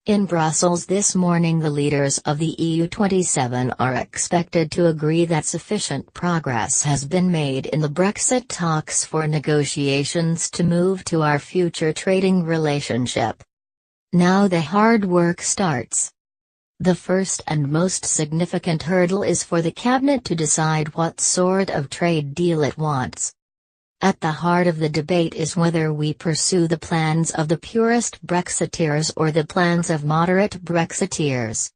In Brussels this morning, the leaders of the EU27 are expected to agree that sufficient progress has been made in the Brexit talks for negotiations to move to our future trading relationship. Now the hard work starts. The first and most significant hurdle is for the cabinet to decide what sort of trade deal it wants. At the heart of the debate is whether we pursue the plans of the purist Brexiteers or the plans of moderate Brexiteers.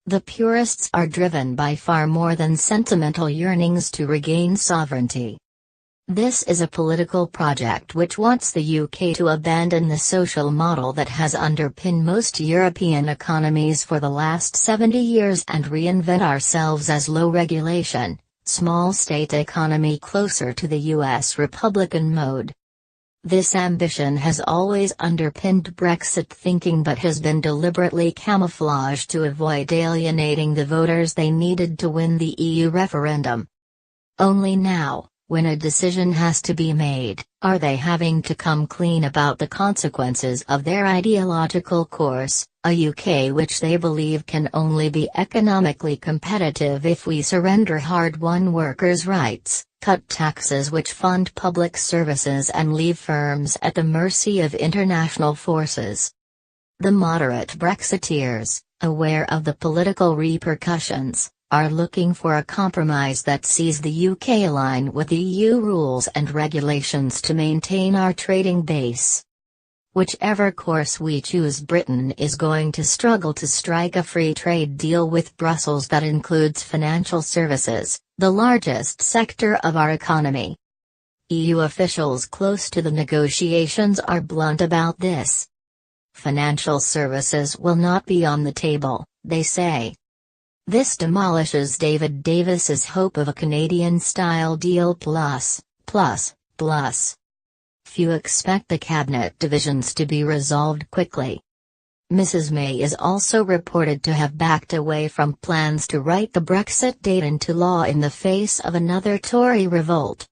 The purists are driven by far more than sentimental yearnings to regain sovereignty. This is a political project which wants the UK to abandon the social model that has underpinned most European economies for the last 70 years and reinvent ourselves as low regulation, small state economy closer to the US Republican mode. This ambition has always underpinned Brexit thinking but has been deliberately camouflaged to avoid alienating the voters they needed to win the EU referendum. Only now, when a decision has to be made, are they having to come clean about the consequences of their ideological course, a UK which they believe can only be economically competitive if we surrender hard-won workers' rights, cut taxes which fund public services and leave firms at the mercy of international forces. The moderate Brexiteers, aware of the political repercussions, are looking for a compromise that sees the UK align with EU rules and regulations to maintain our trading base. Whichever course we choose, Britain is going to struggle to strike a free trade deal with Brussels that includes financial services, the largest sector of our economy. EU officials close to the negotiations are blunt about this. Financial services will not be on the table, they say. This demolishes David Davis's hope of a Canadian-style deal plus. Few expect the cabinet divisions to be resolved quickly. Mrs May is also reported to have backed away from plans to write the Brexit date into law in the face of another Tory revolt.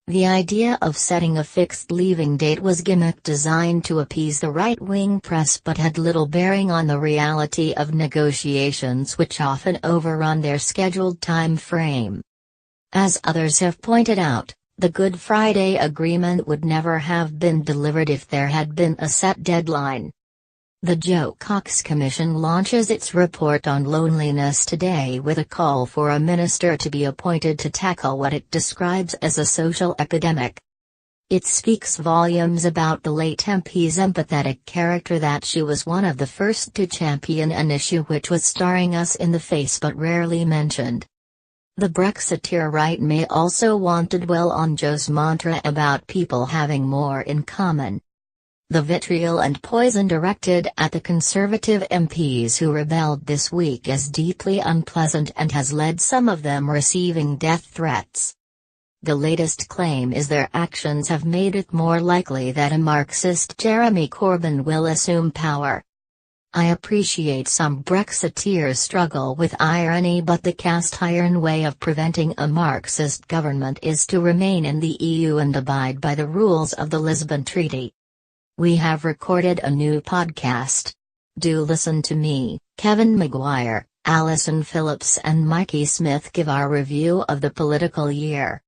The idea of setting a fixed leaving date was gimmick designed to appease the right-wing press but had little bearing on the reality of negotiations which often overrun their scheduled time frame. As others have pointed out, the Good Friday Agreement would never have been delivered if there had been a set deadline. The Jo Cox Commission launches its report on loneliness today with a call for a minister to be appointed to tackle what it describes as a social epidemic. It speaks volumes about the late MP's empathetic character that she was one of the first to champion an issue which was staring us in the face but rarely mentioned. The Brexiteer right may also want to dwell on Jo's mantra about people having more in common. The vitriol and poison directed at the Conservative MPs who rebelled this week is deeply unpleasant and has led some of them receiving death threats. The latest claim is their actions have made it more likely that a Marxist Jeremy Corbyn will assume power. I appreciate some Brexiteers struggle with irony, but the cast-iron way of preventing a Marxist government is to remain in the EU and abide by the rules of the Lisbon Treaty. We have recorded a new podcast. Do listen to me, Kevin Maguire, Alison Phillips and Mikey Smith give our review of the political year.